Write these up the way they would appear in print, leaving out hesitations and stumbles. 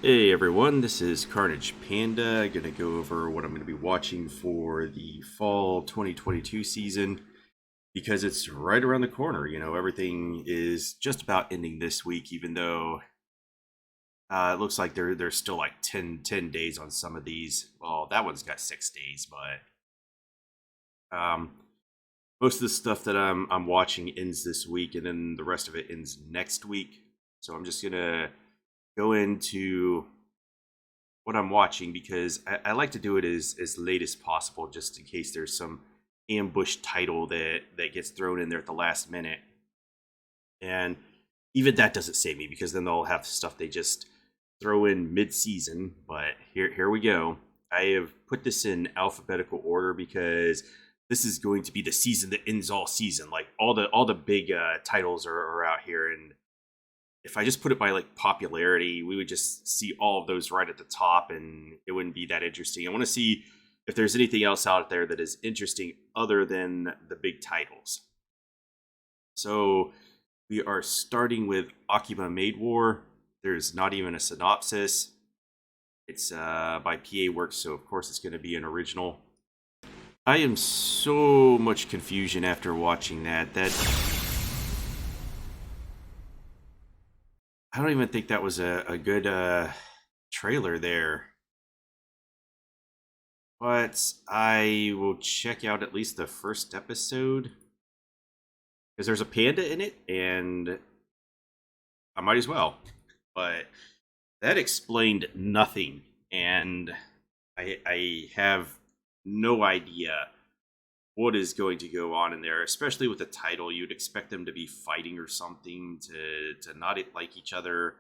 Hey everyone, this is Carnage Panda. Gonna go over what I'm gonna be watching for the fall 2022 season because it's right around the corner. Everything is just about ending this week, even though it looks like there's still like ten days on some of these. Well, that one's got 6 days, but most of the stuff that I'm watching ends this week, and then the rest of it ends next week. So I'm just gonna go into what I'm watching because I like to do it as late as possible, just in case there's some ambush title that gets thrown in there at the last minute. And even that doesn't save me because then they'll have stuff they just throw in mid-season. But here we go. I have put this in alphabetical order because this is going to be the season that ends all season. Like all the big titles are out here, and if I just put it by like popularity, we would just see all of those right at the top, and it wouldn't be that interesting. I want to see if there's anything else out there that is interesting other than the big titles. So we are starting with Akima Maid War. There's not even a synopsis. It's by PA Works, so of course it's going to be an original. I am so much confusion after watching that. I don't even think that was a good trailer there. But I will check out at least the first episode because there's a panda in it, and I might as well. But that explained nothing, and I have no idea what is going to go on in there, especially with the title. You'd expect them to be fighting or something to not like each other.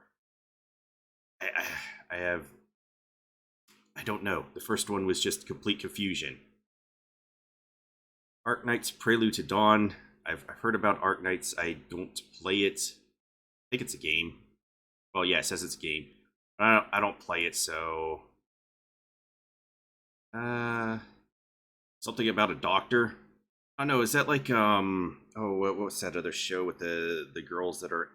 I have I don't know. The first one was just complete confusion. Arknights Prelude to Dawn. I've heard about Arknights. I don't play it. I think it's a game. Well, yeah, it says it's a game. But I don't play it, so uh something about a doctor. I don't know, is that like what's that other show with the girls that are,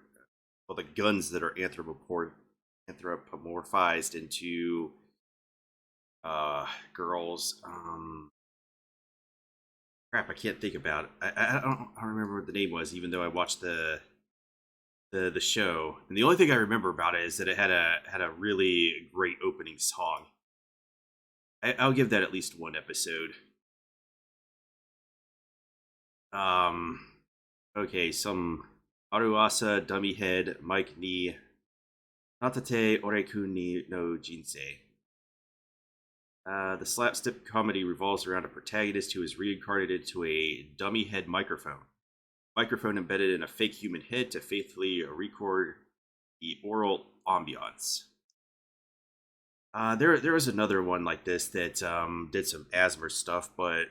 well, the guns that are anthropomorphized into girls. Crap, I can't think about it. I don't remember what the name was, even though I watched the show. And the only thing I remember about it is that it had a really great opening song. I'll give that at least one episode. Um, okay, some Aruasa, Dummy Head, Mike ni Natate Oreku ni no Jinsei. The slapstick comedy revolves around a protagonist who is reincarnated into a dummy head microphone embedded in a fake human head to faithfully record the oral ambiance. There was another one like this that did some asthma stuff, but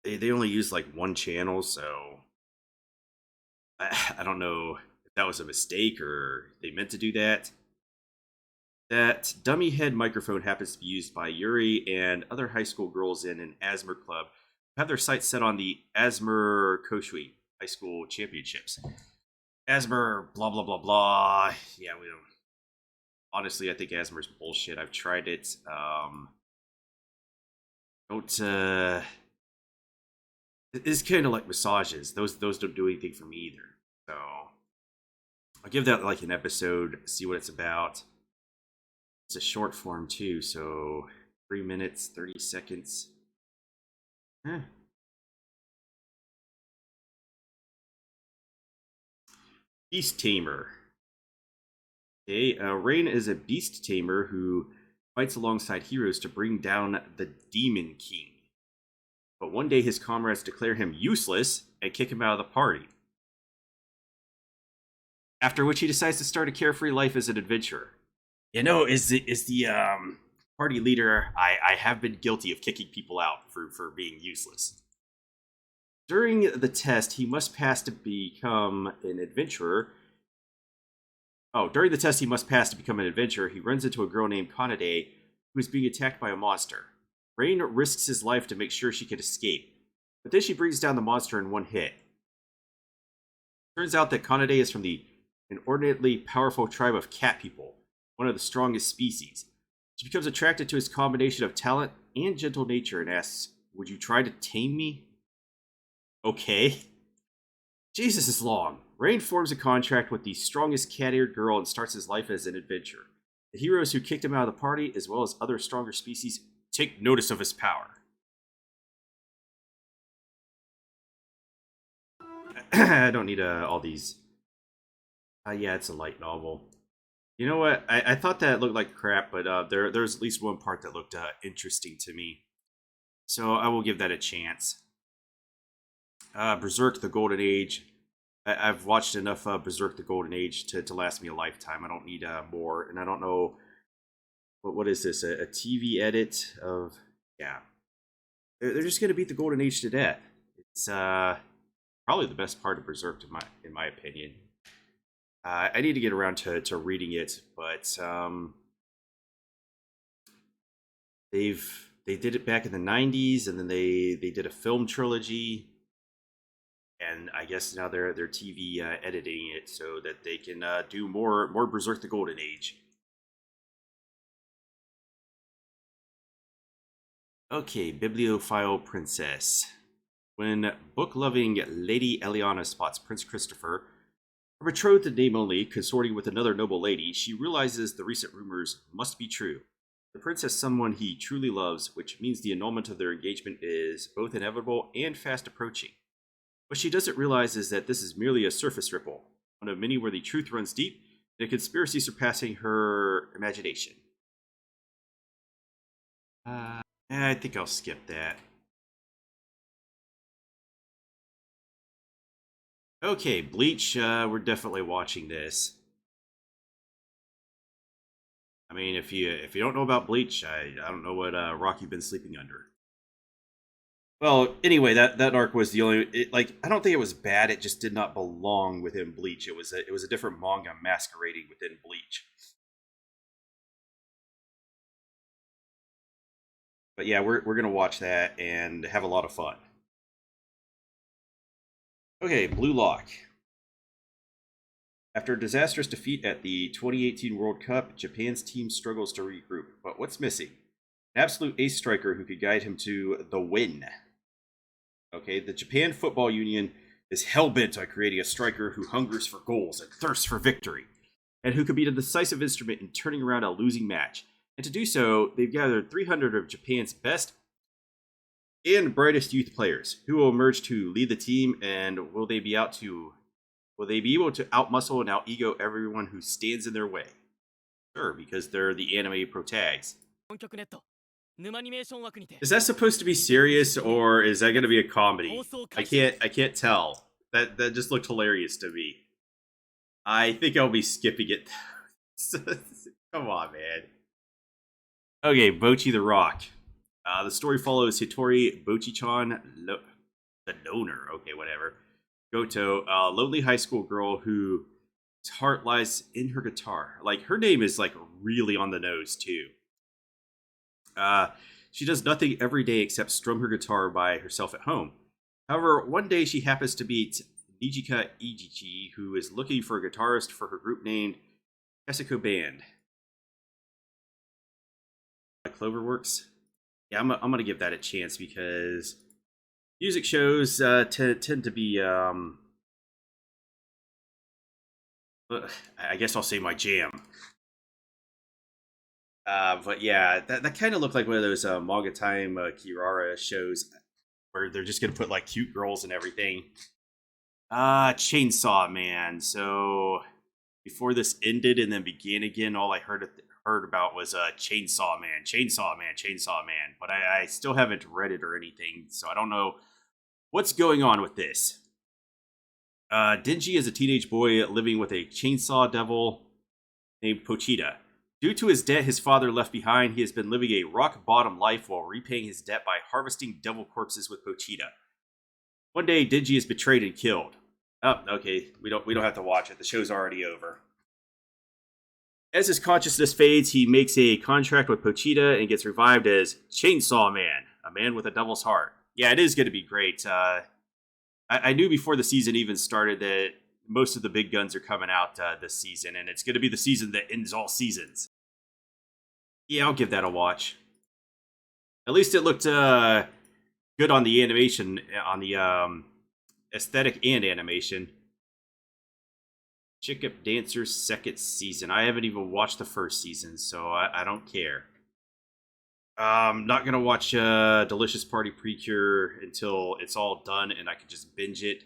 they only used like one channel, so I don't know if that was a mistake or they meant to do that. That dummy head microphone happens to be used by Yuri and other high school girls in an ASMR club who have their sights set on the ASMR Koshui High School Championships. ASMR, blah, blah, blah, blah. Yeah, we don't. Honestly, I think ASMR's bullshit. I've tried it. Don't. It's kind of like massages. Those don't do anything for me either. So I'll give that like an episode, see what it's about. It's a short form too, so 3 minutes, 30 seconds. Eh. Beast Tamer. Okay, Rain is a beast tamer who fights alongside heroes to bring down the Demon King. But one day his comrades declare him useless and kick him out of the party. After which he decides to start a carefree life as an adventurer. Is the party leader, I have been guilty of kicking people out for being useless. During the test, he must pass to become an adventurer. Oh, during the test he must pass to become an adventurer, he runs into a girl named Kanade who is being attacked by a monster. Rain risks his life to make sure she can escape, but then she brings down the monster in one hit. Turns out that Kanade is from the inordinately powerful tribe of cat people, one of the strongest species. She becomes attracted to his combination of talent and gentle nature and asks, "Would you try to tame me?" Okay. Jesus is long. Rain forms a contract with the strongest cat-eared girl and starts his life as an adventurer. The heroes who kicked him out of the party, as well as other stronger species, take notice of his power. I don't need all these. Yeah, it's a light novel. You know what? I thought that looked like crap, but there's at least one part that looked interesting to me. So I will give that a chance. Berserk: The Golden Age. I've watched enough Berserk: The Golden Age to last me a lifetime. I don't need more, and I don't know what is this, a TV edit of, yeah. They're just gonna beat the Golden Age to death. It's probably the best part of Berserk, in my opinion. I need to get around to reading it, but they did it back in the 90s, and then they did a film trilogy, and I guess now they're TV editing it so that they can do more Berserk: The Golden Age. Okay, Bibliophile Princess. When book-loving Lady Eliana spots Prince Christopher, her betrothed in name only, consorting with another noble lady, she realizes the recent rumors must be true. The prince has someone he truly loves, which means the annulment of their engagement is both inevitable and fast approaching. What she doesn't realize is that this is merely a surface ripple, one of many where the truth runs deep, and a conspiracy surpassing her imagination. I think I'll skip that. Okay, Bleach, we're definitely watching this. I mean, if you don't know about Bleach, I don't know what rock you've been sleeping under. Well, anyway, that arc was the only, like, I don't think it was bad. It just did not belong within Bleach. It was a different manga masquerading within Bleach. But yeah, we're gonna watch that and have a lot of fun. Okay, Blue Lock. After a disastrous defeat at the 2018 World Cup, Japan's team struggles to regroup. But what's missing? An absolute ace striker who could guide him to the win. Okay, the Japan Football Union is hell-bent on creating a striker who hungers for goals and thirsts for victory, and who could be a decisive instrument in turning around a losing match. And to do so, they've gathered 300 of Japan's best and brightest youth players, who will emerge to lead the team, and will they be able to outmuscle and out-ego everyone who stands in their way? Sure, because they're the anime protags. Is that supposed to be serious, or is that going to be a comedy? I can't tell. That just looked hilarious to me. I think I'll be skipping it. Come on, man. Okay, Bocchi the Rock. The story follows Hitori Bocchi-chan, the loner. Okay, whatever. Goto, a lonely high school girl whose heart lies in her guitar. Like, her name is like really on the nose too. She does nothing every day except strum her guitar by herself at home. However, one day she happens to meet Nijika Ijichi, who is looking for a guitarist for her group named Kesako Band. Cloverworks. Yeah, I'm gonna give that a chance because music shows tend to be I guess I'll say my jam. But yeah, that kind of looked like one of those Manga Time Kirara shows where they're just gonna put like cute girls and everything. Chainsaw Man. So before this ended and then began again, all I heard about was Chainsaw Man, Chainsaw Man, Chainsaw Man. But I still haven't read it or anything, so I don't know what's going on with this. Denji is a teenage boy living with a chainsaw devil named Pochita. Due to his debt his father left behind, he has been living a rock-bottom life while repaying his debt by harvesting devil corpses with Pochita. One day, Denji is betrayed and killed. Oh, okay, we don't have to watch it. The show's already over. As his consciousness fades, he makes a contract with Pochita and gets revived as Chainsaw Man, a man with a devil's heart. Yeah, it is going to be great. I knew before the season even started that most of the big guns are coming out this season, and it's going to be the season that ends all seasons. Yeah, I'll give that a watch. At least it looked good on the animation, on the aesthetic and animation. Chick Up Dancer's second season. I haven't even watched the first season, so I don't care. Not gonna watch Delicious Party Precure until it's all done and I can just binge it.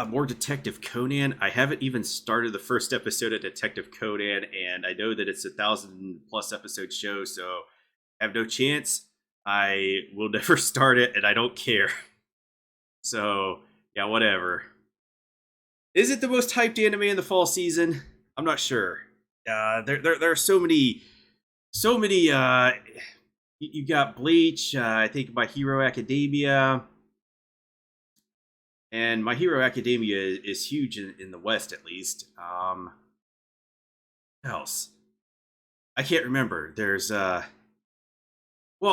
More Detective Conan. I haven't even started the first episode of Detective Conan, and I know that it's 1,000+ episode show, so I have no chance. I will never start it, and I don't care. So yeah, whatever. Is it the most hyped anime in the fall season? I'm not sure. There are so many, so many. You got Bleach. I think My Hero Academia. And My Hero Academia is huge in the West, at least. What else? I can't remember. There's well,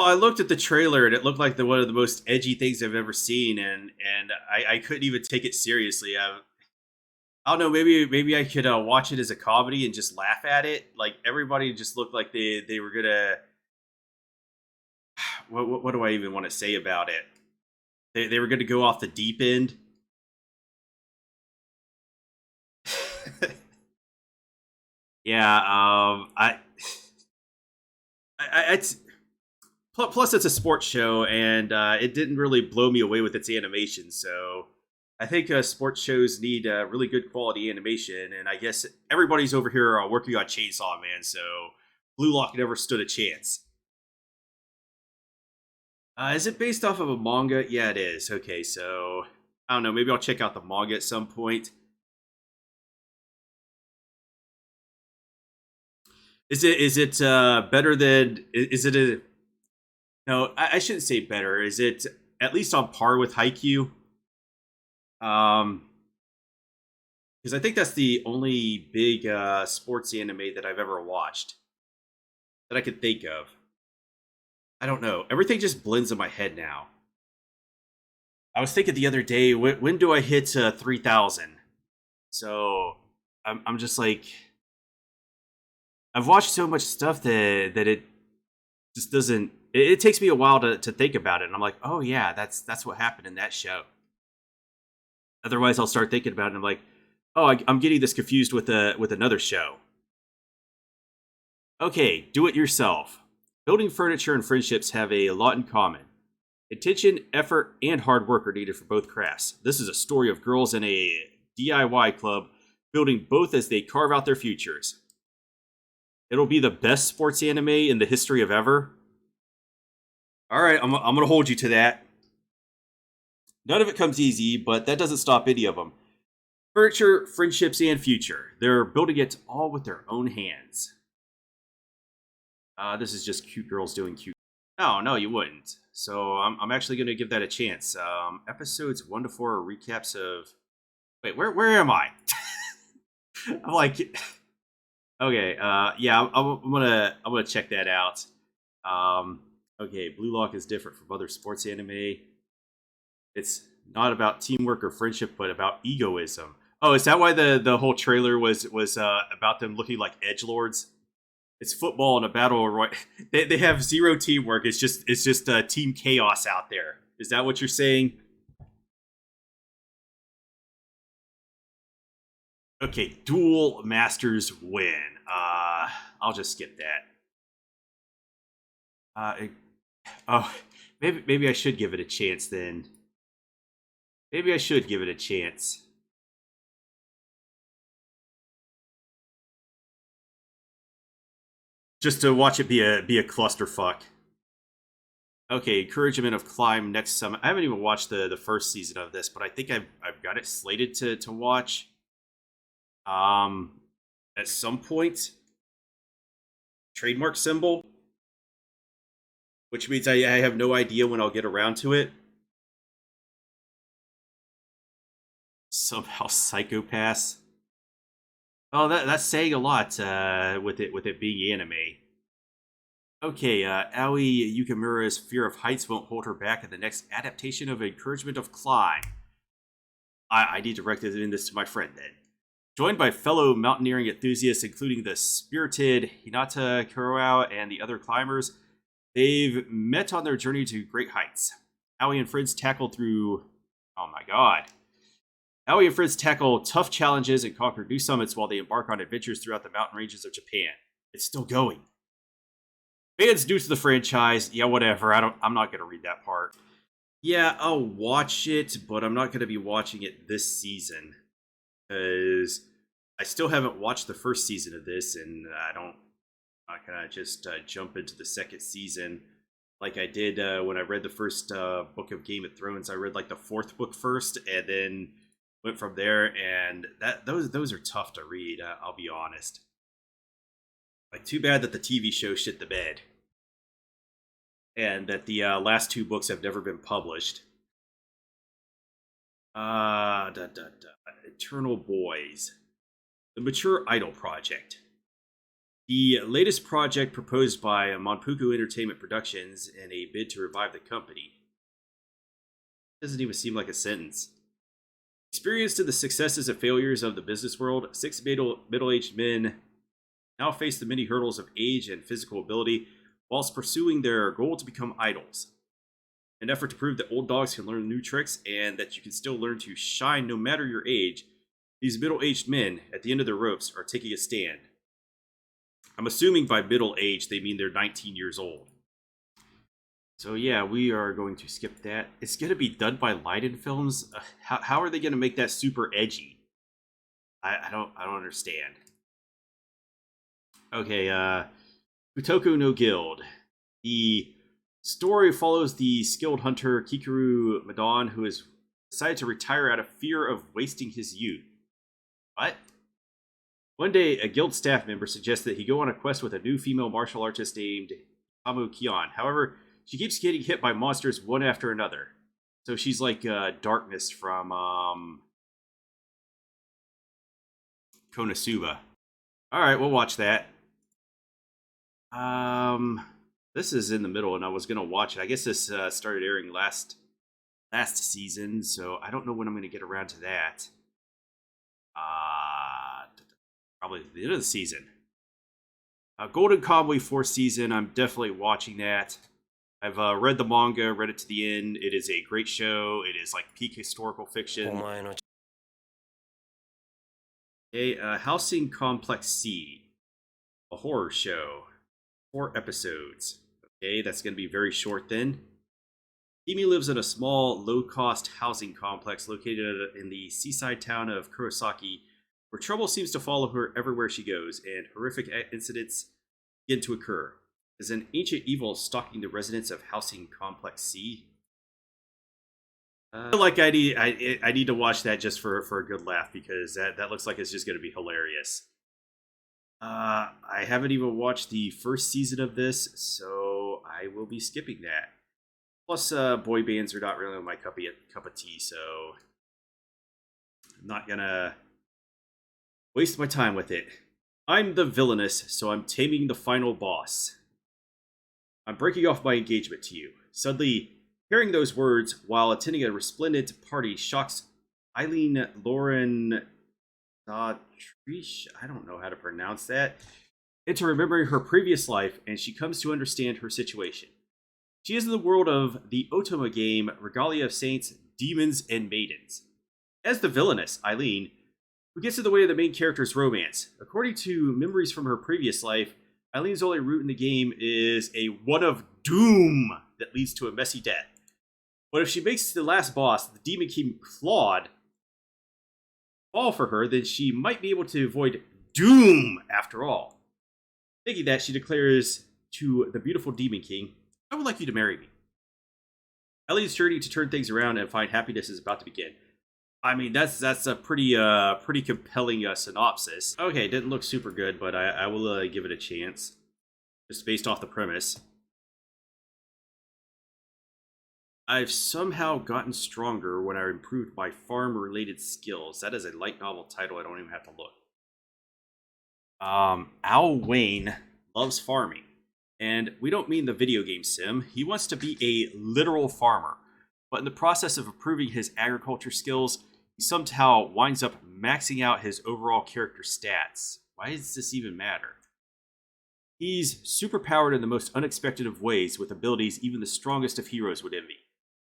I looked at the trailer and it looked like one of the most edgy things I've ever seen, and I couldn't even take it seriously. I don't know. Maybe I could watch it as a comedy and just laugh at it. Like everybody just looked like they were gonna. What do I even want to say about it? They were gonna go off the deep end. Yeah, it's plus it's a sports show, and it didn't really blow me away with its animation. So I think sports shows need really good quality animation, and I guess everybody's over here working on Chainsaw Man, so Blue Lock never stood a chance. Is it based off of a manga? Yeah, it is. Okay, so I don't know. Maybe I'll check out the manga at some point. Is it better than is it a no? I shouldn't say better. Is it at least on par with Haikyuu? Um, because I think that's the only big sports anime that I've ever watched that I could think of. I don't know. Everything just blends in my head now. I was thinking the other day, when do I hit 3,000? So I'm just like, I've watched so much stuff that it just doesn't. It takes me a while to think about it, and I'm like, oh yeah, that's what happened in that show. Otherwise, I'll start thinking about it, and I'm like, oh, I'm getting this confused with another show. Okay, do it yourself. Building furniture and friendships have a lot in common. Attention, effort, and hard work are needed for both crafts. This is a story of girls in a DIY club building both as they carve out their futures. It'll be the best sports anime in the history of ever. All right, I'm going to hold you to that. None of it comes easy, but that doesn't stop any of them. Furniture, friendships, and future. They're building it all with their own hands. This is just cute girls doing cute. Oh, no, you wouldn't. So I'm actually going to give that a chance. Episodes 1 to 4 are recaps of. Wait, where am I? I'm like, okay, yeah, I'm gonna check that out. Okay, Blue Lock is different from other sports anime. It's not about teamwork or friendship, but about egoism. Oh, is that why the whole trailer was about them looking like edge lords? It's football and a battle royale. They have zero teamwork. It's just team chaos out there. Is that what you're saying? Okay, Duel Masters win. I'll just skip that. It, oh, maybe I should give it a chance then. Maybe I should give it a chance. Just to watch it be a clusterfuck. Okay, Encouragement of Climb next summer. I haven't even watched the first season of this, but I think I've got it slated to watch. At some point. Trademark symbol, which means I have no idea when I'll get around to it. Somehow Psychopaths. Oh, that's saying a lot with it being anime. Okay, Aoi Yukimura's fear of heights won't hold her back in the next adaptation of Encouragement of Climb. I need to recommend this to my friend then. Joined by fellow mountaineering enthusiasts, including the spirited Hinata Kuroao and the other climbers, they've met on their journey to great heights. Aoi and friends tackle through. Oh my god. Aoi and friends tackle tough challenges and conquer new summits while they embark on adventures throughout the mountain ranges of Japan. It's still going. Fans new to the franchise, yeah, whatever. I'm not gonna read that part. Yeah, I'll watch it, but I'm not gonna be watching it this season because I still haven't watched the first season of this, and I'm not gonna just jump into the second season like I did when I read the first book of Game of Thrones. I read like the fourth book first, and then went from there. And those are tough to read. I'll be honest. Like, too bad that the TV show shit the bed, and that the last two books have never been published. Eternal Boys, the Mature Idol Project. The latest project proposed by Monpuku Entertainment Productions in a bid to revive the company. Doesn't even seem like a sentence. Experienced in the successes and failures of the business world, six middle-aged men now face the many hurdles of age and physical ability whilst pursuing their goal to become idols. An effort to prove that old dogs can learn new tricks and that you can still learn to shine no matter your age, these middle-aged men, at the end of their ropes, are taking a stand. I'm assuming by middle age they mean they're 19 years old. So yeah, we are going to skip that. It's going to be done by Leiden Films. How are they going to make that super edgy? I don't understand. Okay, Futoku no Guild. The story follows the skilled hunter Kikuru Madan, who has decided to retire out of fear of wasting his youth. What? One day, a guild staff member suggests that he go on a quest with a new female martial artist named Kamu Kion. However, she keeps getting hit by monsters one after another. So she's like Darkness from Konosuba. Alright, we'll watch that. This is in the middle, and I was gonna watch it. I guess this started airing last season, so I don't know when I'm gonna get around to that. Probably the end of the season. Golden Kamuy 4th season. I'm definitely watching that. I've read the manga, read it to the end. It is a great show. It is like peak historical fiction. Okay, Housing Complex C, a horror show. 4 episodes. Okay, that's going to be very short then. Kimi lives in a small, low-cost housing complex located in the seaside town of Kurosaki, where trouble seems to follow her everywhere she goes, and horrific incidents begin to occur. Is an ancient evil stalking the residents of Housing Complex C? I feel like I need to watch that just for a good laugh, because that looks like it's just going to be hilarious. I haven't even watched the first season of this, so I will be skipping that. Plus, boy bands are not really my cup of tea, so I'm not gonna waste my time with it. I'm the villainous, so I'm taming the final boss. I'm breaking off my engagement to you. Suddenly, hearing those words while attending a resplendent party shocks Eileen Lauren Trish, I don't know how to pronounce that, into remembering her previous life, and she comes to understand her situation. She is in the world of the Otoma game, Regalia of Saints, Demons, and Maidens. As the villainess, Eileen, who gets in the way of the main character's romance. According to memories from her previous life, Eileen's only route in the game is a one of doom that leads to a messy death. But if she makes the last boss, the Demon King Claude, fall for her, then she might be able to avoid doom after all. Thinking that, she declares to the beautiful Demon King, I would like you to marry me. Eileen's journey to turn things around and find happiness is about to begin. I mean, that's a pretty compelling synopsis. Okay, it didn't look super good, but I will give it a chance, just based off the premise. I've somehow gotten stronger when I improved my farm-related skills. That is a light novel title. I don't even have to look. Al Wayne loves farming. And we don't mean the video game sim. He wants to be a literal farmer. But in the process of improving his agriculture skills, he somehow winds up maxing out his overall character stats. Why does this even matter? He's superpowered in the most unexpected of ways with abilities even the strongest of heroes would envy.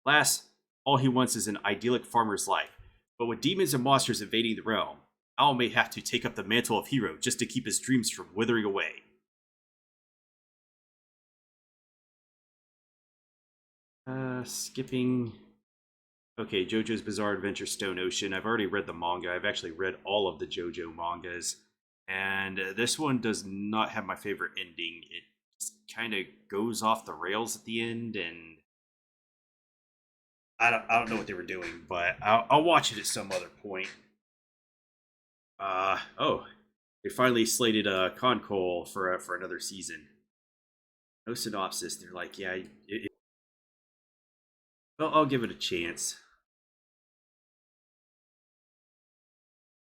Last, all he wants is an idyllic farmer's life. But with demons and monsters invading the realm, Owl may have to take up the mantle of hero just to keep his dreams from withering away. Skipping. Okay, JoJo's Bizarre Adventure Stone Ocean. I've already read the manga. I've actually read all of the JoJo mangas. And this one does not have my favorite ending. It just kind of goes off the rails at the end, and I don't know what they were doing, but I'll watch it at some other point. Oh, they finally slated Concole for another season. No synopsis. They're like, yeah, I'll give it a chance.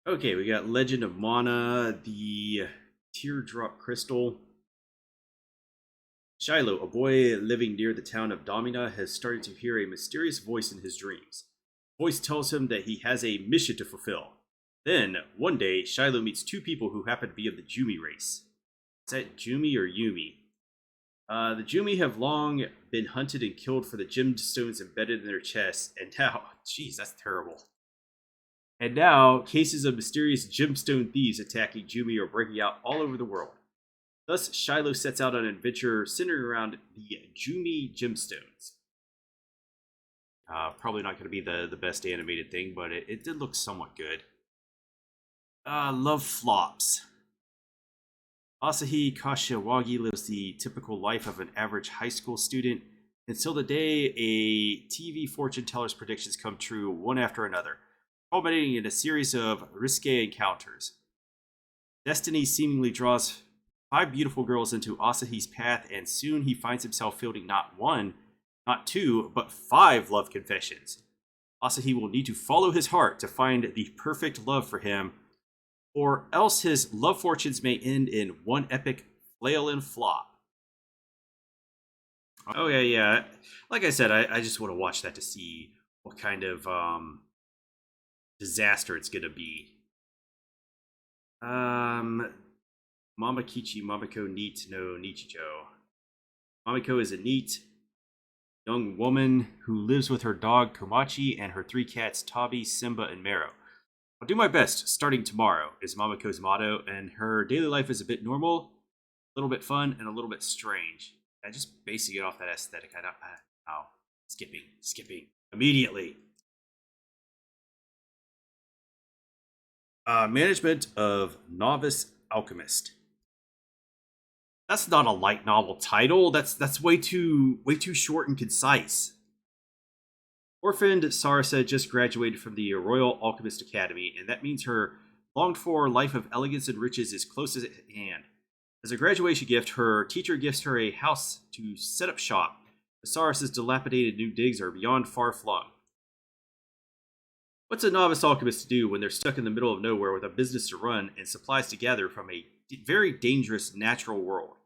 Okay, we got Legend of Mana, the Teardrop Crystal. Shiloh, a boy living near the town of Domina, has started to hear a mysterious voice in his dreams. The voice tells him that he has a mission to fulfill. Then, one day, Shiloh meets two people who happen to be of the Jumi race. Is that Jumi or Yumi? The Jumi have long been hunted and killed for the gemstones embedded in their chests, and now, jeez, that's terrible. And now, cases of mysterious gemstone thieves attacking Jumi are breaking out all over the world. Thus, Shiloh sets out on an adventure centered around the Jumi gemstones. Probably not going to be the best animated thing, but it did look somewhat good. Love flops. Asahi Kashiwagi lives the typical life of an average high school student until the day a TV fortune teller's predictions come true one after another, culminating in a series of risque encounters. Destiny seemingly draws 5 beautiful girls into Asahi's path, and soon he finds himself fielding not one, not two, but 5 love confessions. Asahi will need to follow his heart to find the perfect love for him, or else his love fortunes may end in one epic flail and flop. Oh yeah. Like I said, I just want to watch that to see what kind of disaster it's gonna be. Mamakichi Mamiko Neat no Nichijo. Mamiko is a neat young woman who lives with her dog Komachi and her 3 cats Tabi, Simba, and Mero. I'll do my best starting tomorrow is Mamiko's motto, and her daily life is a bit normal, a little bit fun, and a little bit strange. I just basing it off that aesthetic. I don't. Oh, skipping immediately. Management of Novice Alchemist. That's not a light novel title. That's way too short and concise. Orphaned Sarasa just graduated from the Royal Alchemist Academy, and that means her longed for life of elegance and riches is close at hand. As a graduation gift, her teacher gifts her a house to set up shop. But Saras's dilapidated new digs are beyond far flung. What's a novice alchemist to do when they're stuck in the middle of nowhere with a business to run and supplies to gather from a very dangerous natural world?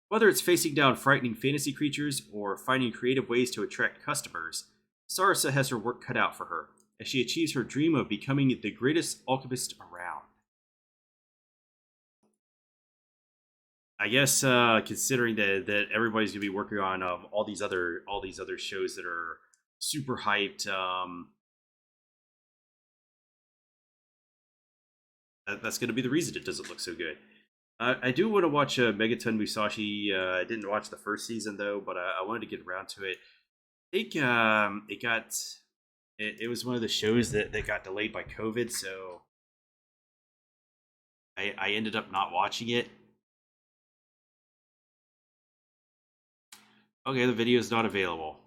Whether it's facing down frightening fantasy creatures or finding creative ways to attract customers, Sarasa has her work cut out for her as she achieves her dream of becoming the greatest alchemist around. I guess considering that everybody's gonna be working on all these other shows that are super hyped, that's gonna be the reason it doesn't look so good. I do want to watch Megaton Musashi. I didn't watch the first season though, but I wanted to get around to it. I think it was one of the shows that got delayed by COVID, so I ended up not watching it. Okay, the video is not available,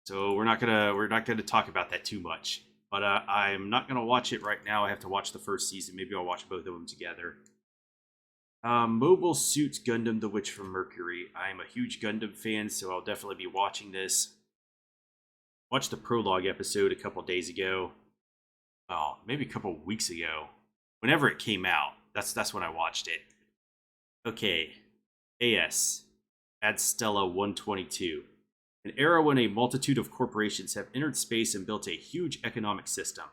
so we're not gonna talk about that too much. But I'm not gonna watch it right now. I have to watch the first season. Maybe I'll watch both of them together. Mobile Suit Gundam: The Witch from Mercury. I'm a huge Gundam fan, so I'll definitely be watching this. Watched the prologue episode a couple days ago. Oh, maybe a couple weeks ago. Whenever it came out, that's when I watched it. Okay, AS, Ad Stella 122. An era when a multitude of corporations have entered space and built a huge economic system.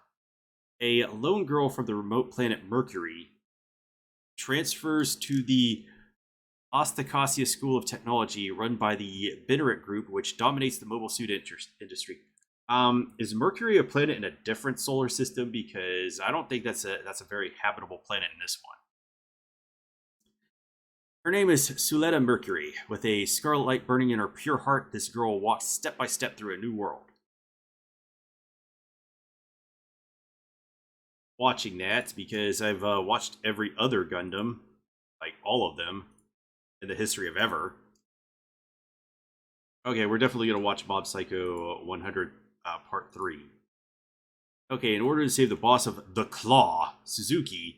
A lone girl from the remote planet Mercury transfers to the Ostacasia School of Technology run by the Benerit Group, which dominates the mobile suit industry. Is Mercury a planet in a different solar system? Because I don't think that's a very habitable planet in this one. Her name is Suletta Mercury. With a scarlet light burning in her pure heart, this girl walks step by step through a new world. Watching that because I've watched every other Gundam, like all of them, in the history of ever. Okay, we're definitely going to watch Mob Psycho 100 Part 3. Okay, in order to save the boss of the Claw, Suzuki,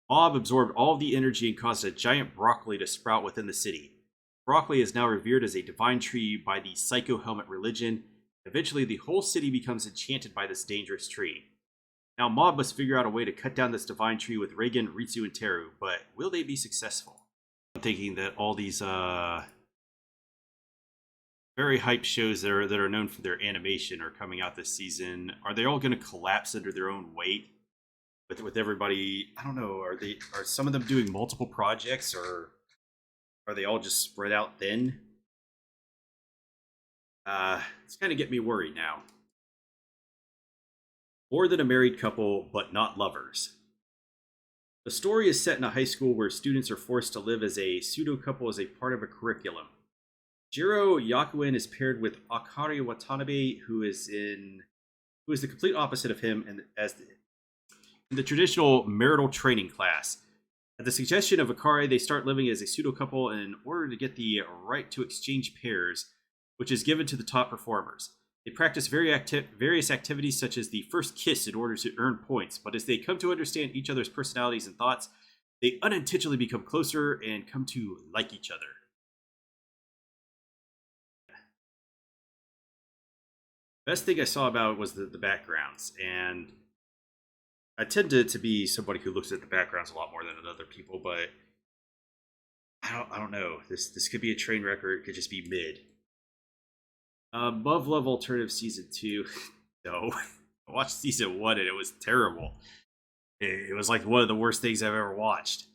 Mob absorbed all of the energy and caused a giant broccoli to sprout within the city. Broccoli is now revered as a divine tree by the Psycho Helmet religion. Eventually, the whole city becomes enchanted by this dangerous tree. Now, Mob must figure out a way to cut down this divine tree with Reagan, Ritsu, and Teru, but will they be successful? I'm thinking that all these very hype shows that are known for their animation are coming out this season. Are they all going to collapse under their own weight? With everybody, I don't know. Are some of them doing multiple projects, or are they all just spread out thin? It's kind of getting me worried now. More than a married couple, but not lovers. The story is set in a high school where students are forced to live as a pseudo couple as a part of a curriculum. Jiro Yakuen is paired with Akari Watanabe, who is the complete opposite of him, and in the traditional marital training class. At the suggestion of Akari, they start living as a pseudo couple in order to get the right to exchange pairs, which is given to the top performers. They practice various activities such as the first kiss in order to earn points, but as they come to understand each other's personalities and thoughts, they unintentionally become closer and come to like each other. Best thing I saw about it was the backgrounds, and I tend to be somebody who looks at the backgrounds a lot more than other people, but I don't know. This could be a train wreck, or it could just be mid. Above Love Alternative Season 2. No. I watched Season 1 and it was terrible. It was like one of the worst things I've ever watched.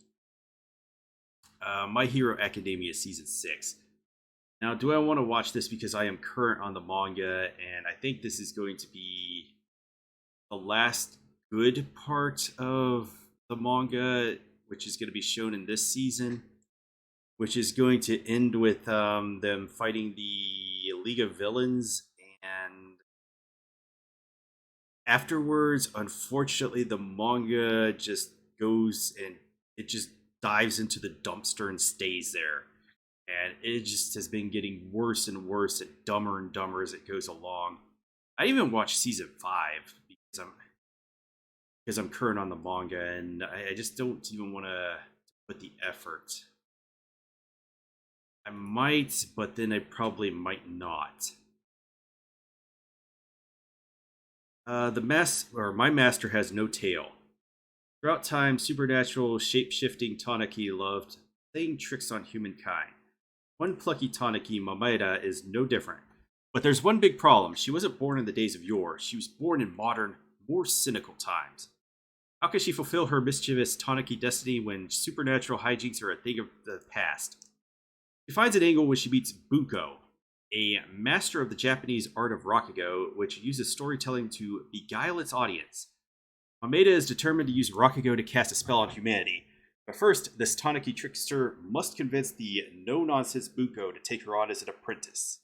My Hero Academia Season 6. Now, do I want to watch this because I am current on the manga, and I think this is going to be the last good part of the manga, which is going to be shown in this season, which is going to end with them fighting the League of Villains, and afterwards, unfortunately, the manga just goes and it just dives into the dumpster and stays there. And it just has been getting worse and worse and dumber as it goes along. I even watched season 5 because I'm current on the manga, and I just don't even want to put the effort. I might, but then I probably might not. My master has no tail. Throughout time, supernatural, shape-shifting Tanaki loved playing tricks on humankind. One plucky Tanaki, Mamaeda, is no different. But there's one big problem. She wasn't born in the days of yore. She was born in modern, more cynical times. How can she fulfill her mischievous Tanaki destiny when supernatural hijinks are a thing of the past? She finds an angle when she meets Bunko, a master of the Japanese art of Rakugo, which uses storytelling to beguile its audience. Mameda is determined to use Rakugo to cast a spell on humanity. But first, this Tanaki trickster must convince the no-nonsense Bunko to take her on as an apprentice.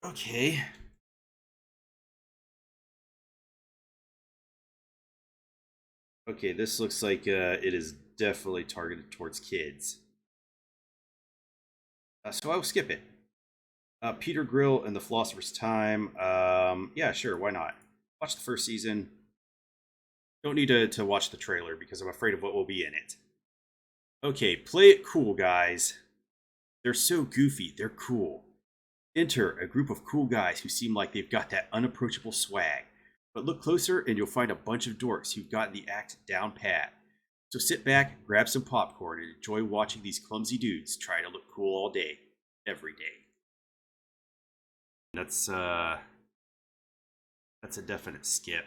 Okay. Okay, this looks like it is definitely targeted towards kids. So I'll skip it. Peter Grill and the Philosopher's Time. Yeah, sure, why not? Watch the first season. Don't need to watch the trailer because I'm afraid of what will be in it. Okay, play it cool, guys. They're so goofy, they're cool. Enter a group of cool guys who seem like they've got that unapproachable swag. But look closer and you'll find a bunch of dorks who've gotten the act down pat. So sit back, grab some popcorn, and enjoy watching these clumsy dudes try to look cool all day, every day. That's uh that's a definite skip.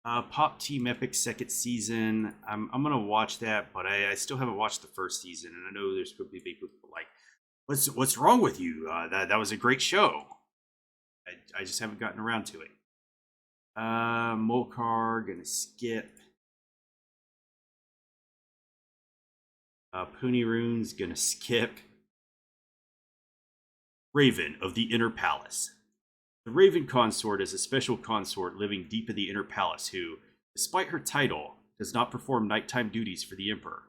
Pop Team Epic second season. I'm gonna watch that, but I still haven't watched the first season, and I know there's going to be people like, what's wrong with you? That was a great show. I just haven't gotten around to it. Molcar gonna skip. Puni Rune's gonna skip. Raven of the Inner Palace. The Raven Consort is a special consort living deep in the Inner Palace who, despite her title, does not perform nighttime duties for the Emperor.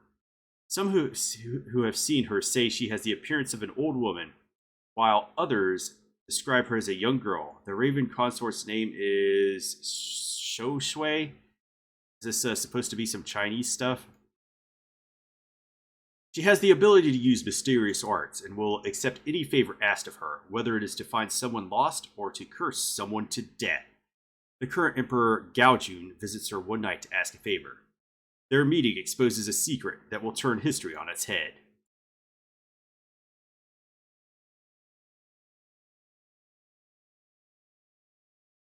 Some who have seen her say she has the appearance of an old woman, while others describe her as a young girl. The Raven Consort's name is Shou Shui. Is this supposed to be some Chinese stuff? She has the ability to use mysterious arts and will accept any favor asked of her, whether it is to find someone lost or to curse someone to death. The current Emperor Gaojun visits her one night to ask a favor. Their meeting exposes a secret that will turn history on its head.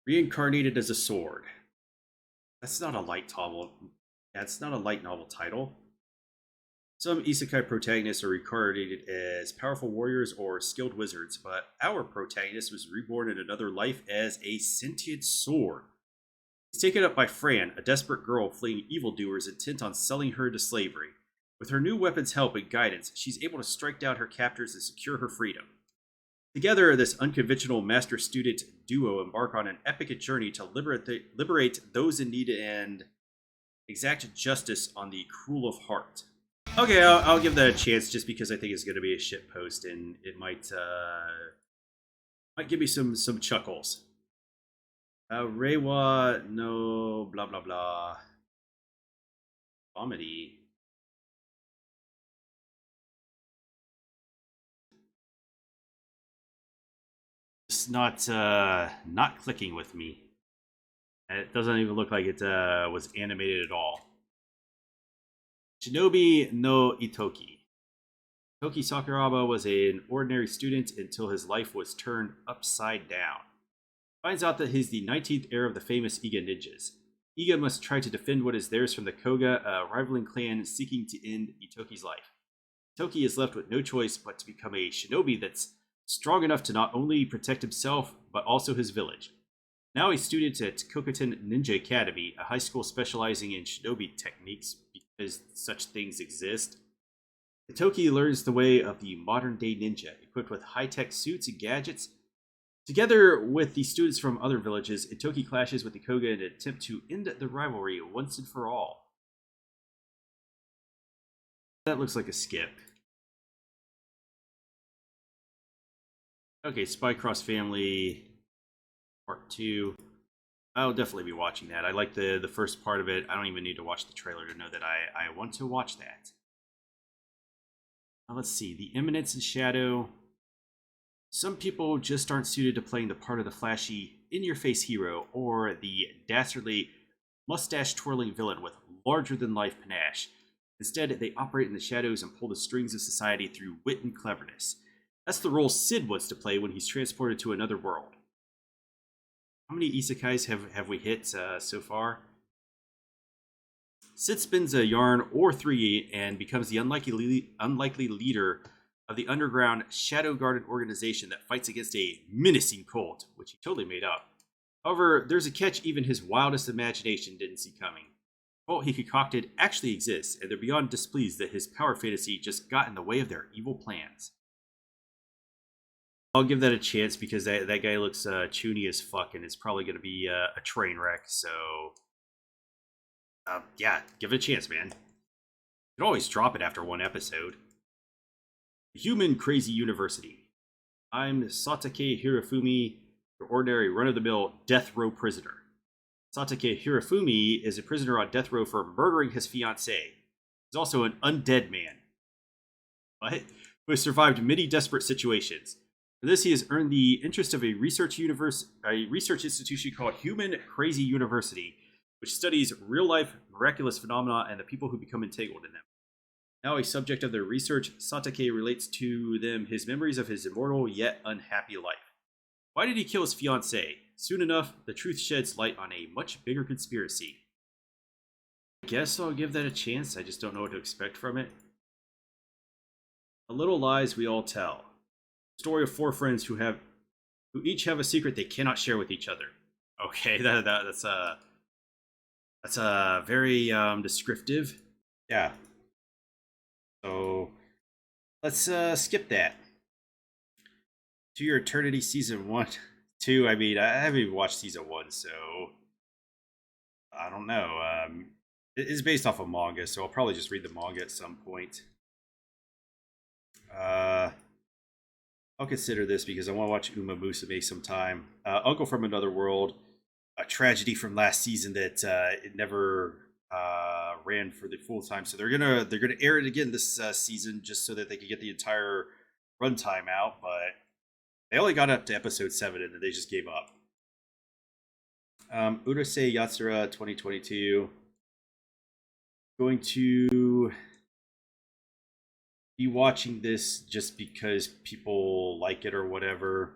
Reincarnated as a Sword. That's not a light novel. That's not a light novel title. Some isekai protagonists are reincarnated as powerful warriors or skilled wizards, but our protagonist was reborn in another life as a sentient sword. He's taken up by Fran, a desperate girl fleeing evildoers intent on selling her into slavery. With her new weapon's help and guidance, she's able to strike down her captors and secure her freedom. Together, this unconventional master-student duo embark on an epic journey to liberate those in need and exact justice on the cruel of heart. Okay, I'll give that a chance just because I think it's going to be a shit post and it might give me some chuckles. Reiwa no blah blah blah comedy. It's not clicking with me. And it doesn't even look like it was animated at all. Shinobi no Itoki. Toki Sakuraba was an ordinary student until his life was turned upside down. Finds out that he's the 19th heir of the famous Iga ninjas. Iga must try to defend what is theirs from the Koga, a rivaling clan seeking to end Itoki's life. Itoki is left with no choice but to become a shinobi that's strong enough to not only protect himself, but also his village. Now a student at Kokoten Ninja Academy, a high school specializing in shinobi techniques because such things exist, Itoki learns the way of the modern-day ninja, equipped with high-tech suits and gadgets. Together with the students from other villages, Itoki clashes with the Koga in an attempt to end the rivalry once and for all. That looks like a skip. Okay, Spy Cross Family Part 2. I'll definitely be watching that. I like the first part of it. I don't even need to watch the trailer to know that I want to watch that. Now let's see. The Eminence and Shadow. Some people just aren't suited to playing the part of the flashy, in-your-face hero or the dastardly, mustache-twirling villain with larger-than-life panache. Instead, they operate in the shadows and pull the strings of society through wit and cleverness. That's the role Sid wants to play when he's transported to another world. How many isekais have we hit so far? Sid spins a yarn or three and becomes the unlikely leader of the underground Shadow Garden organization that fights against a menacing cult, which he totally made up. However, there's a catch even his wildest imagination didn't see coming. The cult he concocted actually exists, and they're beyond displeased that his power fantasy just got in the way of their evil plans. I'll give that a chance because that guy looks choony as fuck, and it's probably going to be a train wreck, so... yeah, give it a chance, man. You can always drop it after one episode. Human Crazy University. I'm Satake Hirofumi, your ordinary run-of-the-mill death row prisoner. Satake Hirofumi is a prisoner on death row for murdering his fiancée. He's also an undead man, who has survived many desperate situations. For this, he has earned the interest of a research institution called Human Crazy University, which studies real-life miraculous phenomena and the people who become entangled in them. Now a subject of their research, Satake relates to them his memories of his immortal yet unhappy life. Why did he kill his fiancée? Soon enough, the truth sheds light on a much bigger conspiracy. I guess I'll give that a chance, I just don't know what to expect from it. The Little Lies We All Tell. Story of four friends who each have a secret they cannot share with each other. Okay, that's very descriptive. Yeah. So let's skip that. To Your Eternity season 1, 2. I mean, I haven't even watched season 1, so I don't know. It is based off a manga, so I'll probably just read the manga at some point. I'll consider this because I want to watch Uma Musume sometime. Uncle from Another World, a tragedy from last season that it never ran for the full time, so they're gonna air it again this season just so that they could get the entire runtime out. But they only got up to episode 7 and then they just gave up. Urusei Yatsura 2022. Going to be watching this just because people like it or whatever.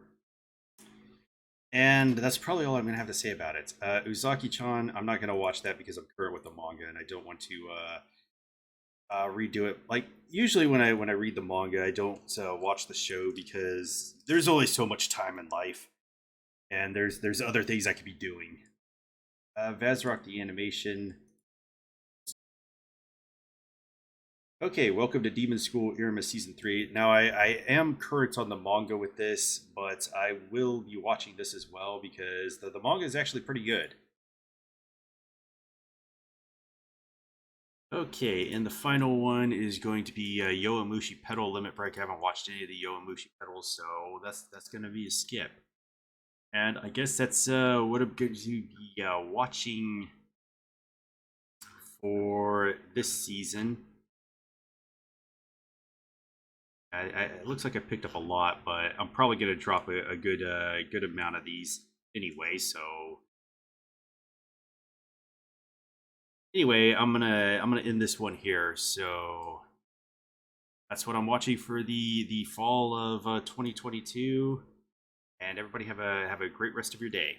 And that's probably all I'm going to have to say about it. Uzaki-chan, I'm not going to watch that because I'm current with the manga and I don't want to redo it. Like usually when I read the manga, I don't watch the show because there's only so much time in life, and there's other things I could be doing. Vazrock the animation. Okay, welcome to Demon School Iruma Season 3. Now, I am current on the manga with this, but I will be watching this as well because the manga is actually pretty good. Okay, and the final one is going to be Yowamushi Pedal Limit Break. I haven't watched any of the Yowamushi pedals, so that's going to be a skip. And I guess that's what I'm going to be watching for this season. It looks like I picked up a lot, but I'm probably going to drop a good amount of these anyway. So anyway, I'm gonna end this one here. So that's what I'm watching for the fall of 2022. And everybody have a great rest of your day.